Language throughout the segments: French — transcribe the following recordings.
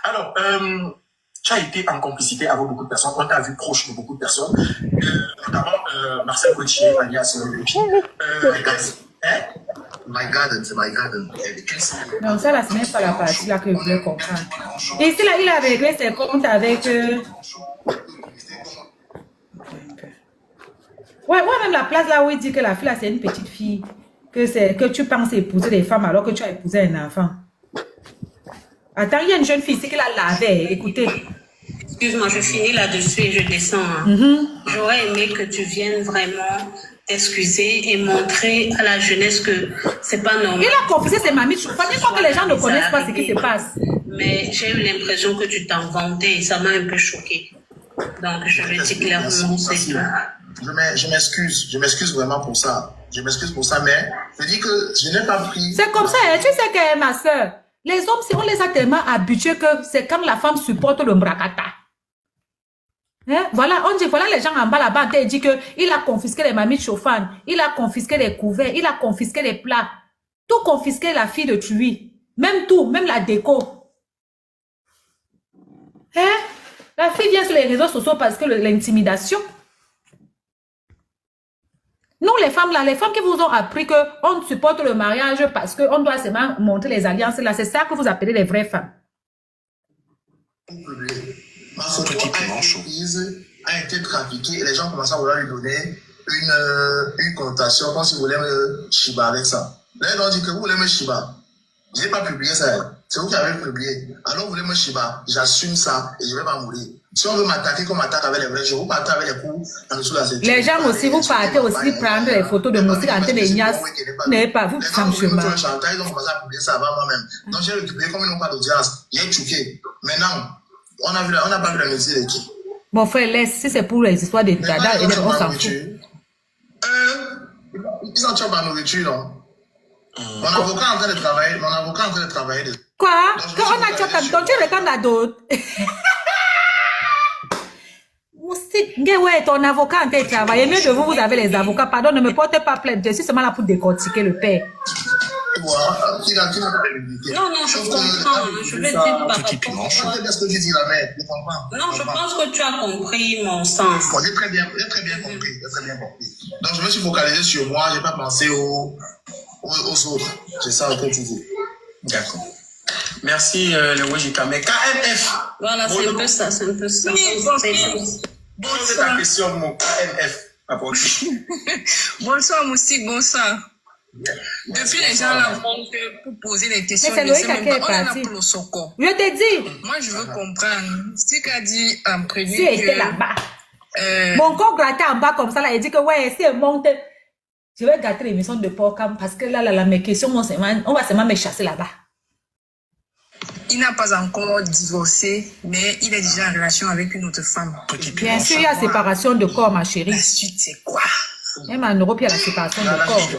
Alors, tu as été en complicité avec beaucoup de personnes. On t'a vu proche de beaucoup de personnes. Notamment Marcel Gauthier, alias My Garden, c'est My Garden. Non, ça là, ce n'est pas la partie là que je voulais comprendre. Et ici là, il a réglé ses comptes avec... Ouais, même la place là où il dit que la fille là, c'est une petite fille. Que tu penses épouser des femmes alors que tu as épousé un enfant. Attends, il y a une jeune fille ici qui l'a lavé. Écoutez. Excuse-moi, je finis là-dessus et je descends. J'aurais aimé que tu viennes vraiment t'excuser et montrer à la jeunesse que c'est pas normal. Il a confessé ses mamies. Je crois que les gens ne connaissent pas ce qui se passe. Mais j'ai eu l'impression que tu t'en vantais et ça m'a un peu choquée. Donc, je le dis clairement, c'est tout. Je m'excuse vraiment pour ça. Je m'excuse pour ça, mais je dis que je n'ai pas pris... C'est comme ça, hein? Tu sais que ma soeur, les hommes, si on les a tellement habitués que c'est quand la femme supporte le mrakata. Hein? Voilà, on dit, voilà les gens en bas là-bas, on dit qu'il a confisqué les mamies chauffantes, il a confisqué les couverts, il a confisqué les plats, tout confisqué la fille de lui, même tout, même la déco. Hein? La fille vient sur les réseaux sociaux parce que l'intimidation. Nous, les femmes là, les femmes qui vous ont appris qu'on supporte le mariage parce qu'on doit seulement montrer les alliances là, c'est ça que vous appelez les vraies femmes. Ma photo a été trafiquée et les gens commencent à vouloir lui donner une connotation comme si vous voulez me chiba avec ça. Là, ils ont dit que vous voulez me chiba. Je n'ai pas publié ça. C'est vous qui avez publié. Alors, vous voulez me chiba. J'assume ça et je ne vais pas mourir. Si on veut m'attaquer comme m'attaque avec les vrais, je vous partez avec les coups en dessous de la ceinture. Les gens aussi, vous partez aussi prendre les photos de Moussi en train de Ignace. N'est pas vous, franchement. Ils ont commencé à publier ça avant moi-même. Donc, j'ai récupéré comme ils n'ont pas d'audience. J'ai choqué. Maintenant, on n'a pas vu la métier de qui. Mon frère, laisse, si c'est pour les histoires de dada, on s'en fout. Ils en chopent la nourriture, non? Mon avocat est en train de travailler. Quoi? Quand on a chopé, donc tu regardes la d'autres. Ouais, ton avocat en train de travailler. Mieux de vous, vous avez les avocats. Pardon, ne me portez pas plainte. Je suis seulement là pour décortiquer le père. Non, je comprends. Je vais dire par rapport. Non, je pense que tu as compris mon sens. J'ai très bien compris. Donc, je me suis focalisé sur moi. Je n'ai pas pensé aux autres. C'est ça que tu dis. D'accord. Merci, le Wejika. Mais KMF. Voilà, c'est un peu ça. C'est un peu ça. Bonsoir. Ta question, mon KMF. Bonsoir, Moustique, bonsoir. Depuis les gens là pour poser des questions, c'est Loïc qui est parti. Je te dis. Moi, je veux comprendre. Ce qu'a dit en prévu. Si elle était là-bas. Mon corps gratté en bas comme ça, là, il dit que ouais, si elle monte, je vais gâter l'émission de Porcam parce que là, mes questions, on va seulement me chasser là-bas. Il n'a pas encore divorcé, mais il est déjà en relation avec une autre femme. Bien sûr, il y a séparation de corps, ma chérie. La suite, c'est quoi? Même en Europe, il y a la séparation de corps.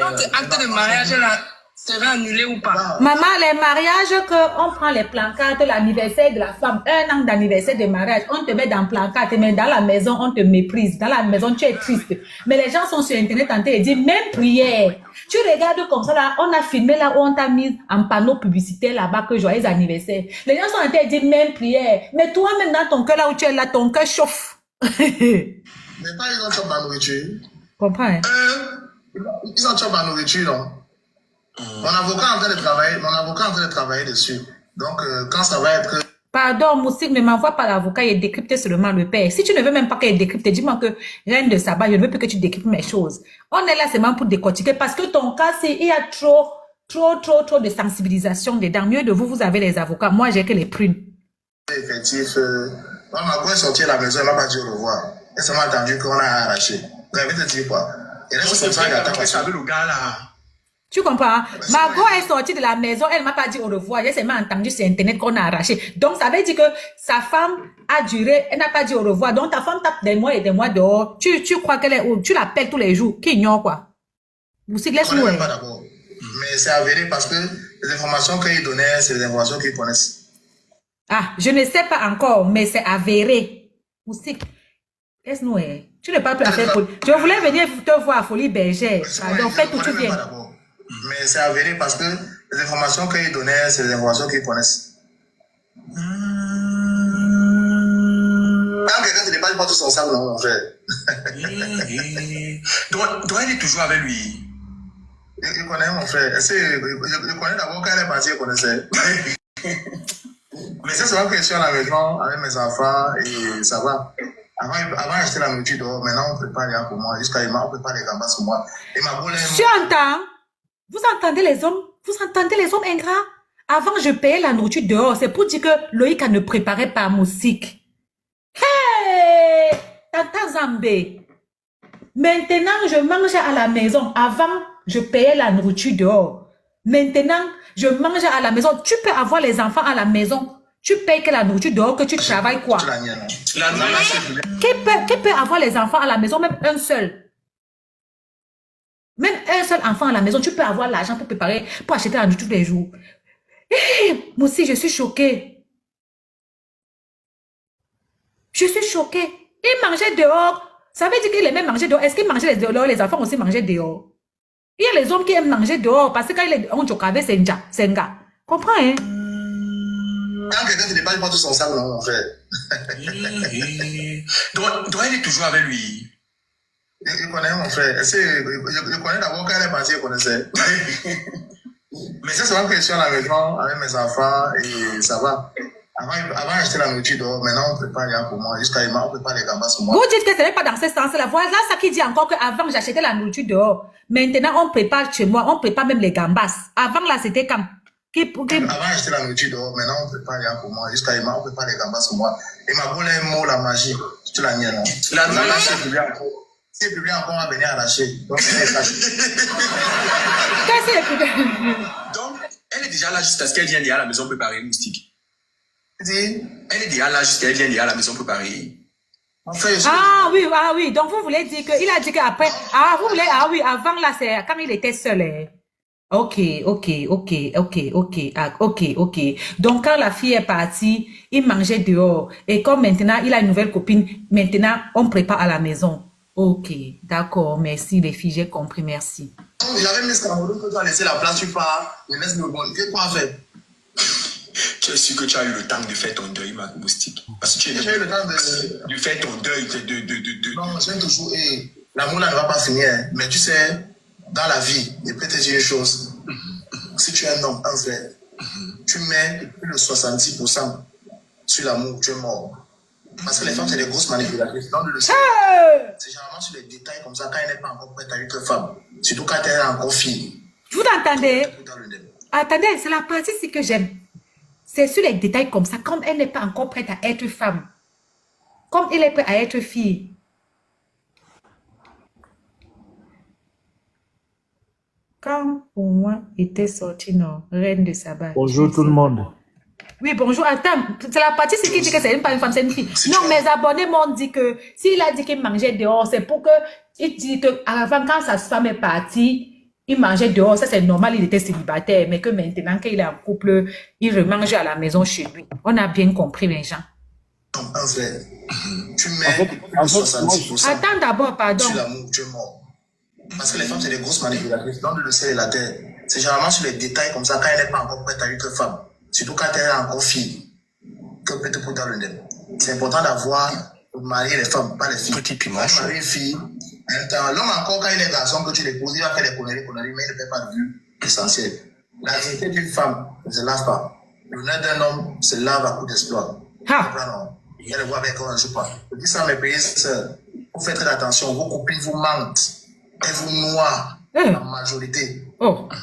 Notre acte de mariage là sera annulé ou pas? Maman, les mariages qu'on prend les plancards, l'anniversaire de la femme, 1 an d'anniversaire de mariage, on te met dans le placard, mais dans la maison, on te méprise. Dans la maison, tu es triste. Mais les gens sont sur Internet en train de dire, même prière. Tu regardes comme ça, là, on a filmé là où on t'a mis en panneau publicitaire là-bas que joyeux anniversaire. Les gens sont en train de dire, même prière. Mais toi-même, dans ton cœur, là où tu es là, ton cœur chauffe. Mais pas ils ont chopé la nourriture. Comprends, hein? Ils ont chopé la nourriture, non? Mon avocat est en train de travailler dessus. Donc, quand ça va être... Pardon, Moustique, ne m'envoie pas l'avocat et décrypte seulement le père. Si tu ne veux même pas qu'elle décrypte, dis-moi que reine de Saba, je ne veux plus que tu décryptes mes choses. On est là seulement pour décortiquer parce que ton cas, il y a trop de sensibilisation dedans. Mieux de vous, vous avez les avocats. Moi, j'ai que les prunes. Effectif, maman, quand elle est sortie à la maison, elle m'a pas dit au revoir. Elle m'a attendu qu'on a arraché. Donc, elle va te dire quoi? Et là, c'est comme ça qu'elle attend. Le gars là. Tu comprends? Margot est sortie de la maison, elle ne m'a pas dit au revoir. J'ai seulement entendu sur Internet qu'on a arraché. Donc, ça veut dire que sa femme a duré, elle n'a pas dit au revoir. Donc, ta femme tape des mois et des mois dehors. Tu crois qu'elle est où? Tu l'appelles tous les jours. Qui ignore quoi? Vous savez, laisse-nous. Pas d'abord. Mais c'est avéré parce que les informations qu'il donnait, c'est les informations qu'ils connaissent. Ah, je ne sais pas encore, mais c'est avéré. Vous savez, laisse-nous. Tu n'es pas plus à faire folie. Je voulais venir te voir à Folie Bergère. Donc, fais tout, tu viens. Mais c'est avéré parce que les informations qu'ils donnaient, c'est les informations qu'ils connaissent. Quand quelqu'un ne te dépasse pas tout son sac, non, mon frère. Donc elle est toujours avec lui. Je connais mon frère. Je connais d'abord quand elle est partie, je connaissais. Mais c'est souvent que je suis à la maison avec mes enfants et ça va. Avant d'acheter la nourriture dehors, maintenant on prépare rien pour moi. Jusqu'à maintenant, on prépare les gambas pour moi. Et ma boule est... Tu entends? Vous entendez les hommes? Vous entendez les hommes ingrats? Avant, je payais la nourriture dehors. C'est pour dire que Loïc ne préparait pas musique. Hey! Tata Zambé. Maintenant, je mange à la maison. Avant, je payais la nourriture dehors. Maintenant, je mange à la maison. Tu peux avoir les enfants à la maison. Tu payes que la nourriture dehors, que tu travailles quoi? Qui peut avoir les enfants à la maison, même un seul? Même un seul enfant à la maison, tu peux avoir l'argent pour préparer, pour acheter la nourriture tous les jours. Hey, moi aussi, je suis choquée. Je suis choquée. Il mangeait dehors. Ça veut dire qu'il aimait manger dehors. Est-ce qu'il mangeait dehors? Les enfants aussi mangeaient dehors. Il y a les hommes qui aiment manger dehors parce que quand il est en Djokabe, c'est un gars. Comprends, hein? Quand quelqu'un ne te dépasse pas tout son sac, non, mon frère. Donc elle est toujours avec lui. Je connais mon frère. Je connais d'abord quand elle est partie, je connaissais. Mais c'est souvent que je suis à la maison avec mes enfants et ça va. Avant d'acheter la nourriture dehors, maintenant on prépare rien pour moi. Jusqu'à maintenant, on prépare les gambas pour moi. Vous dites que ce n'est pas dans ce sens-là. Voilà ça qui dit encore qu'avant j'achetais la nourriture dehors. Maintenant on prépare chez moi, on prépare même les gambas. Avant là c'était quand? Avant d'acheter la nourriture dehors, maintenant on prépare rien pour moi. Jusqu'à maintenant, on prépare les gambas pour moi. Et ma boule est mot, la magie. Tu la niais, non? La magie, c'est publié encore à venir arracher. Donc, c'est caché. Qu'est-ce que c'est? Donc, elle est déjà là jusqu'à ce qu'elle vienne à la maison préparer une moustique. Elle est déjà là jusqu'à ce qu'elle vienne à la maison préparer. Ah oui. Donc, vous voulez dire qu'il a dit qu'après... oui, avant là, c'est quand il était seul. Hein. Ok. Donc, quand la fille est partie, il mangeait dehors. Et comme maintenant, il a une nouvelle copine, maintenant, on prépare à la maison. Ok, d'accord, merci les filles, j'ai compris, merci. J'avais mis Cameroun que tu as laissé la place, tu pars, je laisse le bon. Qu'est-ce qu'on fait? Tu es sûr que tu as eu le temps de faire ton deuil, ma moustique? Parce que tu as eu le temps de faire ton deuil, Non, j'aime toujours, l'amour là ne va pas finir, hein. Mais tu sais, dans la vie, il peut te dire une chose. Si tu es un homme, un frère, tu mets plus de 70% sur l'amour, tu es mort. Parce que les femmes, c'est des grosses manipulatrices. Donc, le c'est généralement sur les détails comme ça, quand elle n'est pas encore prête à être femme. Surtout quand elle est encore fille. Vous entendez? Attendez, c'est la partie que j'aime. C'est sur les détails comme ça, comme elle n'est pas encore prête à être femme. Comme il est prêt à être fille. Quand pour moi était sorti, non, reine de Saba. Bonjour tout le monde. Oui, bonjour. Attends, c'est la partie qui dit que c'est pas une femme, c'est une fille. Non, mes abonnés m'ont dit que s'il a dit qu'il mangeait dehors, c'est pour que il dit que avant, quand sa femme est partie, il mangeait dehors. Ça, c'est normal, il était célibataire. Mais que maintenant qu'il est en couple, il remange à la maison chez lui. On a bien compris, les gens. En fait, tu mets 70%. Attends d'abord, pardon. Sur l'amour, tu es mort. Parce que les femmes, c'est des grosses manipulatrices. Dans le ciel et la terre. C'est généralement sur les détails comme ça, quand elle n'est pas encore prête à être femme. Surtout quand elle est encore fille, que peut te put dans le nez. C'est important d'avoir marié les femmes, pas les filles. Petit piment. Marier une fille, l'homme encore, quand il est garçon, que tu l'épouses, il va faire des conneries, mais il ne fait pas de vue essentielle. La dignité d'une femme ne se lave pas. L'honneur d'un homme se lave à coup d'exploit. Elle le voit avec un jour pas. Je dis ça à mes pays, vous faites très attention, vos copines vous mentent, elles vous noient. La majorité.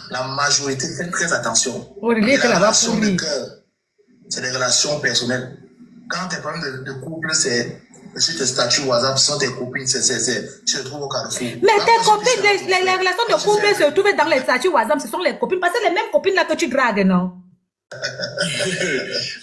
La majorité, faites très attention. Les relations de cœur, c'est des relations personnelles. Quand tes problèmes de couple, c'est sur tes statuts WhatsApp, ce sont tes copines, tu te trouves au carrefour. Mais tes copines, les relations de couple se trouvent dans les statuts WhatsApp, ce sont les copines, parce que c'est les mêmes copines là que tu dragues, non?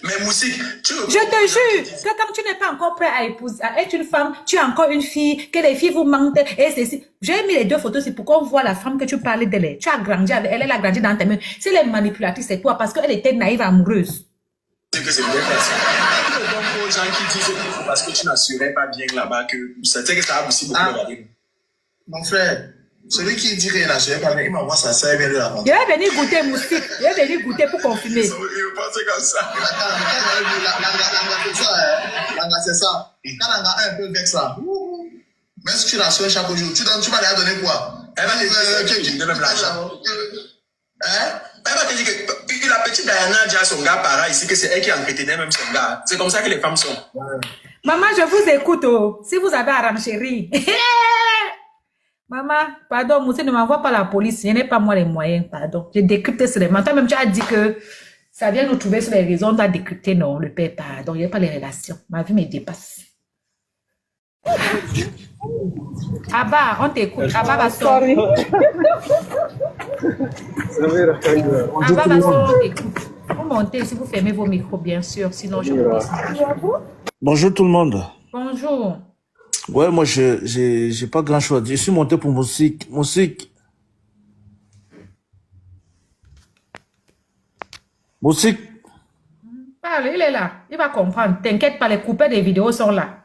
Mais Moussik, je te jure que quand tu n'es pas encore prêt à épouser, à être une femme, tu es encore une fille, que les filles vous mentent, et c'est... J'ai mis les deux photos, c'est pour qu'on voit la femme que tu parlais d'elle. Tu as grandi avec elle, elle a grandi dans tes mains. C'est les manipulatrices, c'est toi, parce qu'elle était naïve, amoureuse. C'est que c'est bien passé. Donc, aux gens qui disent que parce que tu n'assurais pas bien là-bas, que ça a aussi beaucoup de. Mon frère, Celui qui dit rien là, je vais pas venir, il m'envoie sa sœur, il vient de la vendre. Je vais venir goûter moustique. Je vais venir goûter pour confirmer. Il pensait comme ça. Langa, c'est ça. Quand Langa a un peu vexe là, même si tu la sois chaque jour, tu vas lui donner quoi? Elle va te dire même l'argent. Elle va te dire que la petite Diana dit à son gars par là ici que c'est elle qui entretenait même son gars. C'est comme ça que les femmes sont. Maman, je vous écoute. Oh. Si vous avez Aram chérie. Maman, pardon, Moussé ne m'envoie pas la police. Je n'ai pas moi les moyens, pardon. J'ai décrypté seulement. Toi-même, tu as dit que ça vient nous trouver sur les raisons. Tu as décrypté, non, le père, pardon. Il n'y a pas les relations. Ma vie me dépasse. Abba, on t'écoute. Abba va sortir. Abba va sortir, on t'écoute. Vous montez si vous fermez vos micros, bien sûr. Sinon, je vous laisse. Bonjour tout le monde. Bonjour. Ouais, moi, j'ai pas grand chose à dire. Je suis monté pour musique. Musique. Parle, il est là. Il va comprendre. T'inquiète pas, les coupés des vidéos sont là.